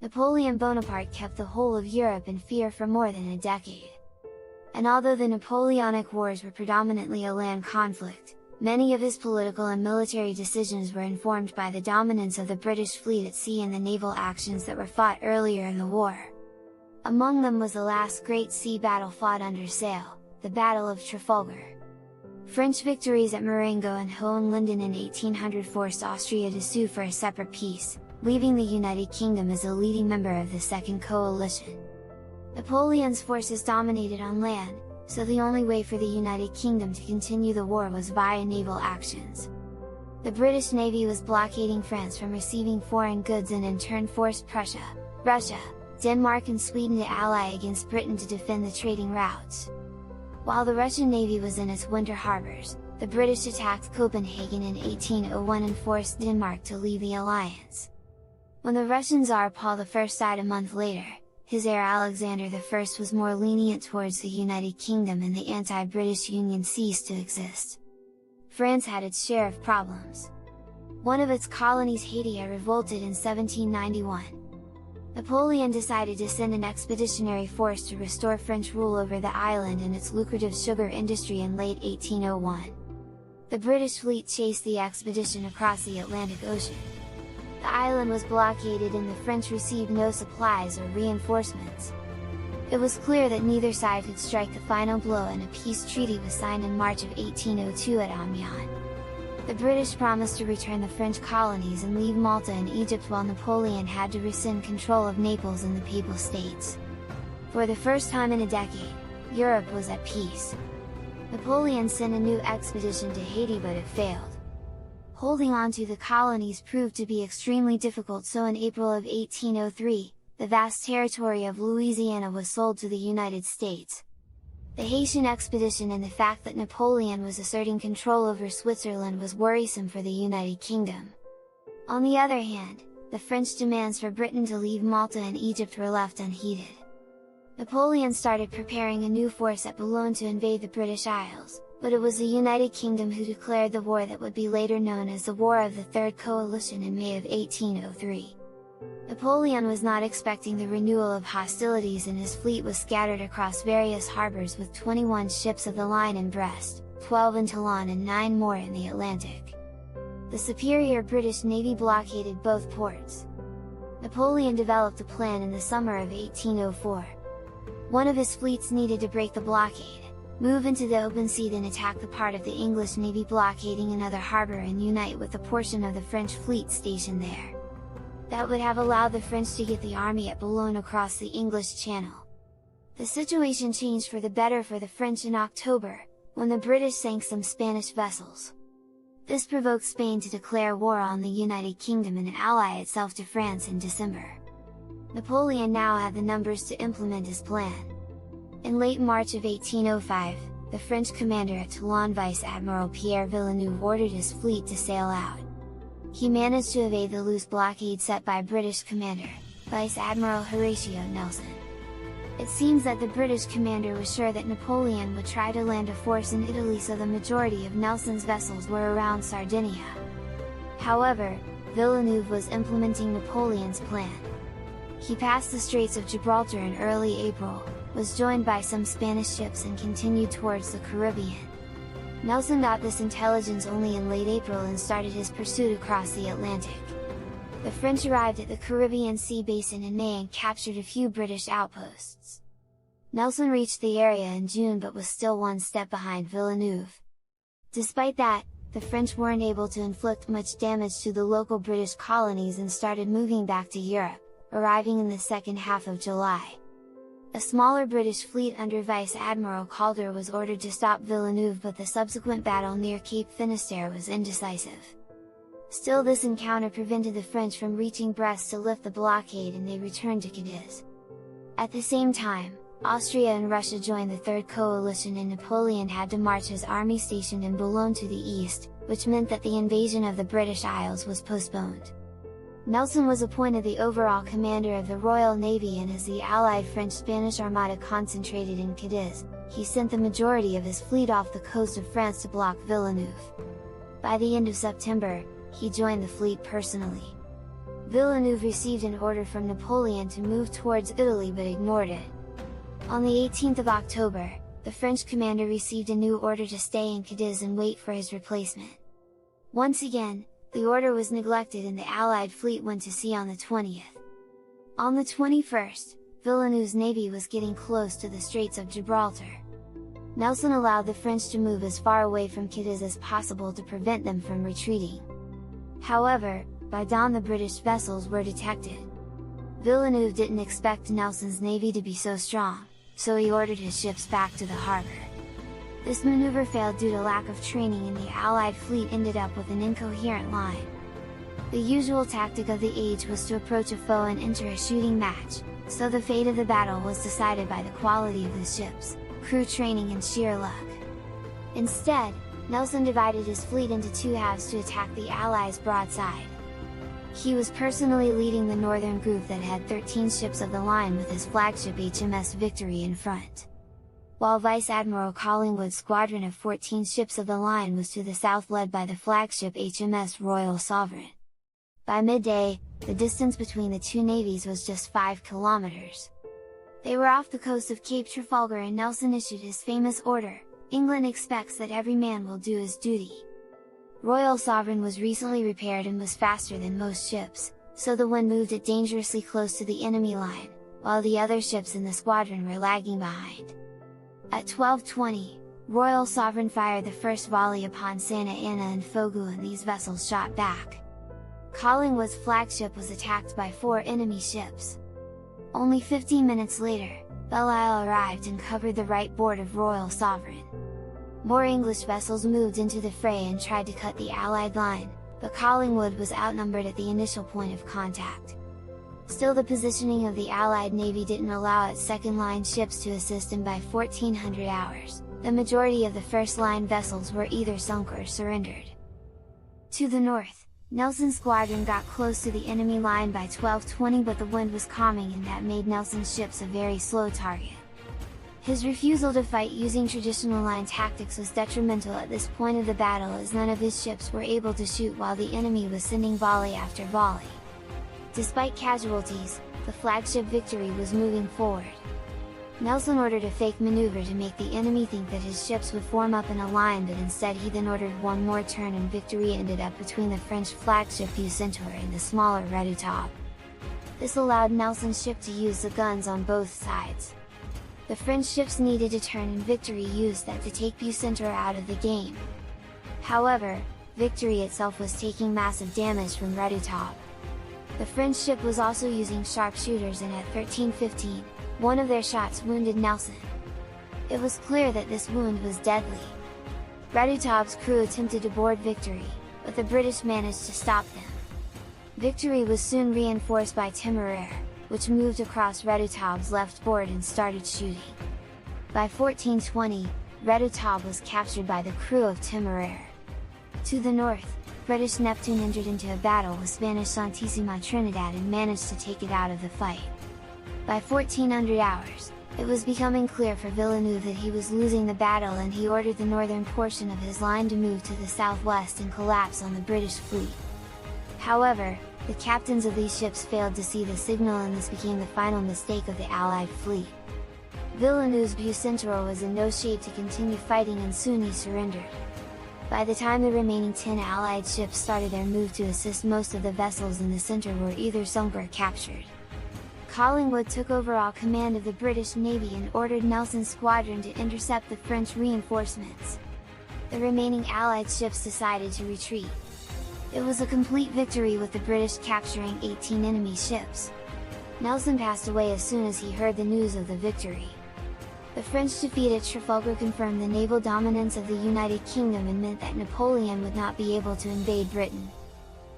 Napoleon Bonaparte kept the whole of Europe in fear for more than a decade. And although the Napoleonic Wars were predominantly a land conflict, many of his political and military decisions were informed by the dominance of the British fleet at sea and the naval actions that were fought earlier in the war. Among them was the last great sea battle fought under sail, the Battle of Trafalgar. French victories at Marengo and Hohenlinden in 1800 forced Austria to sue for a separate peace, leaving the United Kingdom as a leading member of the Second Coalition. Napoleon's forces dominated on land, so the only way for the United Kingdom to continue the war was via naval actions. The British Navy was blockading France from receiving foreign goods and in turn forced Prussia, Russia, Denmark and Sweden to ally against Britain to defend the trading routes. While the Russian Navy was in its winter harbors, the British attacked Copenhagen in 1801 and forced Denmark to leave the alliance. When the Russian Tsar Paul I died a month later, his heir Alexander I was more lenient towards the United Kingdom and the anti-British Union ceased to exist. France had its share of problems. One of its colonies, Haiti, revolted in 1791. Napoleon decided to send an expeditionary force to restore French rule over the island and its lucrative sugar industry in late 1801. The British fleet chased the expedition across the Atlantic Ocean. The island was blockaded and the French received no supplies or reinforcements. It was clear that neither side could strike the final blow and a peace treaty was signed in March of 1802 at Amiens. The British promised to return the French colonies and leave Malta and Egypt while Napoleon had to rescind control of Naples and the Papal States. For the first time in a decade, Europe was at peace. Napoleon sent a new expedition to Haiti but it failed. Holding on to the colonies proved to be extremely difficult, so in April of 1803, the vast territory of Louisiana was sold to the United States. The Haitian expedition and the fact that Napoleon was asserting control over Switzerland was worrisome for the United Kingdom. On the other hand, the French demands for Britain to leave Malta and Egypt were left unheeded. Napoleon started preparing a new force at Boulogne to invade the British Isles, but it was the United Kingdom who declared the war that would be later known as the War of the Third Coalition in May of 1803. Napoleon was not expecting the renewal of hostilities and his fleet was scattered across various harbors with 21 ships of the line in Brest, 12 in Toulon and 9 more in the Atlantic. The superior British Navy blockaded both ports. Napoleon developed a plan in the summer of 1804. One of his fleets needed to break the blockade, move into the open sea, then attack the part of the English Navy blockading another harbour and unite with a portion of the French fleet stationed there. That would have allowed the French to get the army at Boulogne across the English Channel. The situation changed for the better for the French in October, when the British sank some Spanish vessels. This provoked Spain to declare war on the United Kingdom and ally itself to France in December. Napoleon now had the numbers to implement his plan. In late March of 1805, the French commander at Toulon, Vice Admiral Pierre Villeneuve, ordered his fleet to sail out. He managed to evade the loose blockade set by British commander, Vice Admiral Horatio Nelson. It seems that the British commander was sure that Napoleon would try to land a force in Italy, so the majority of Nelson's vessels were around Sardinia. However, Villeneuve was implementing Napoleon's plan. He passed the Straits of Gibraltar in early April, was joined by some Spanish ships and continued towards the Caribbean. Nelson got this intelligence only in late April and started his pursuit across the Atlantic. The French arrived at the Caribbean Sea basin in May and captured a few British outposts. Nelson reached the area in June but was still one step behind Villeneuve. Despite that, the French weren't able to inflict much damage to the local British colonies and started moving back to Europe, arriving in the second half of July. A smaller British fleet under Vice Admiral Calder was ordered to stop Villeneuve, but the subsequent battle near Cape Finisterre was indecisive. Still, this encounter prevented the French from reaching Brest to lift the blockade and they returned to Cadiz. At the same time, Austria and Russia joined the Third Coalition and Napoleon had to march his army stationed in Boulogne to the east, which meant that the invasion of the British Isles was postponed. Nelson was appointed the overall commander of the Royal Navy, and as the Allied French-Spanish Armada concentrated in Cadiz, he sent the majority of his fleet off the coast of France to block Villeneuve. By the end of September, he joined the fleet personally. Villeneuve received an order from Napoleon to move towards Italy but ignored it. On the 18th of October, the French commander received a new order to stay in Cadiz and wait for his replacement. Once again, the order was neglected and the Allied fleet went to sea on the 20th. On the 21st, Villeneuve's navy was getting close to the Straits of Gibraltar. Nelson allowed the French to move as far away from Cadiz as possible to prevent them from retreating. However, by dawn the British vessels were detected. Villeneuve didn't expect Nelson's navy to be so strong, so he ordered his ships back to the harbor. This maneuver failed due to lack of training and the Allied fleet ended up with an incoherent line. The usual tactic of the age was to approach a foe and enter a shooting match, so the fate of the battle was decided by the quality of the ships, crew training and sheer luck. Instead, Nelson divided his fleet into two halves to attack the Allies broadside. He was personally leading the northern group that had 13 ships of the line with his flagship HMS Victory in front. While Vice Admiral Collingwood's squadron of 14 ships of the line was to the south led by the flagship HMS Royal Sovereign. By midday, the distance between the two navies was just 5 kilometers. They were off the coast of Cape Trafalgar and Nelson issued his famous order, "England expects that every man will do his duty." Royal Sovereign was recently repaired and was faster than most ships, so the wind moved it dangerously close to the enemy line, while the other ships in the squadron were lagging behind. At 12:20, Royal Sovereign fired the first volley upon Santa Ana and Fogo and these vessels shot back. Collingwood's flagship was attacked by 4 enemy ships. Only 15 minutes later, Belle Isle arrived and covered the right board of Royal Sovereign. More English vessels moved into the fray and tried to cut the Allied line, but Collingwood was outnumbered at the initial point of contact. Still, the positioning of the Allied Navy didn't allow its second-line ships to assist, and by 1400 hours, the majority of the first-line vessels were either sunk or surrendered. To the north, Nelson's squadron got close to the enemy line by 12:20, but the wind was calming and that made Nelson's ships a very slow target. His refusal to fight using traditional line tactics was detrimental at this point of the battle, as none of his ships were able to shoot while the enemy was sending volley after volley. Despite casualties, the flagship Victory was moving forward. Nelson ordered a fake maneuver to make the enemy think that his ships would form up in a line, but instead he then ordered one more turn and Victory ended up between the French flagship Bucentaure and the smaller Redoutable. This allowed Nelson's ship to use the guns on both sides. The French ships needed to turn and Victory used that to take Bucentaure out of the game. However, Victory itself was taking massive damage from Redoutable. The French ship was also using sharpshooters and at 13:15, one of their shots wounded Nelson. It was clear that this wound was deadly. Redoutable's crew attempted to board Victory, but the British managed to stop them. Victory was soon reinforced by Temeraire, which moved across Redoutable's left board and started shooting. By 14:20, Redoutable was captured by the crew of Temeraire. To the north, British Neptune entered into a battle with Spanish Santísima Trinidad and managed to take it out of the fight. By 1400 hours, it was becoming clear for Villeneuve that he was losing the battle, and he ordered the northern portion of his line to move to the southwest and collapse on the British fleet. However, the captains of these ships failed to see the signal, and this became the final mistake of the Allied fleet. Villeneuve's Bucentaure was in no shape to continue fighting and soon he surrendered. By the time the remaining 10 Allied ships started their move to assist, most of the vessels in the center were either sunk or captured. Collingwood took overall command of the British Navy and ordered Nelson's squadron to intercept the French reinforcements. The remaining Allied ships decided to retreat. It was a complete victory, with the British capturing 18 enemy ships. Nelson passed away as soon as he heard the news of the victory. The French defeat at Trafalgar confirmed the naval dominance of the United Kingdom and meant that Napoleon would not be able to invade Britain.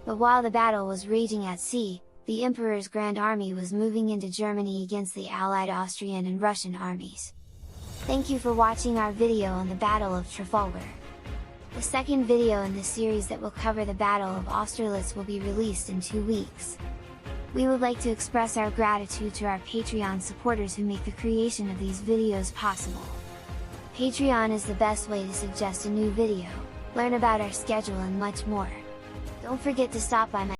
But while the battle was raging at sea, the Emperor's Grand Army was moving into Germany against the Allied Austrian and Russian armies. Thank you for watching our video on the Battle of Trafalgar. The second video in this series that will cover the Battle of Austerlitz will be released in 2 weeks. We would like to express our gratitude to our Patreon supporters who make the creation of these videos possible. Patreon is the best way to suggest a new video, learn about our schedule and much more. Don't forget to stop by my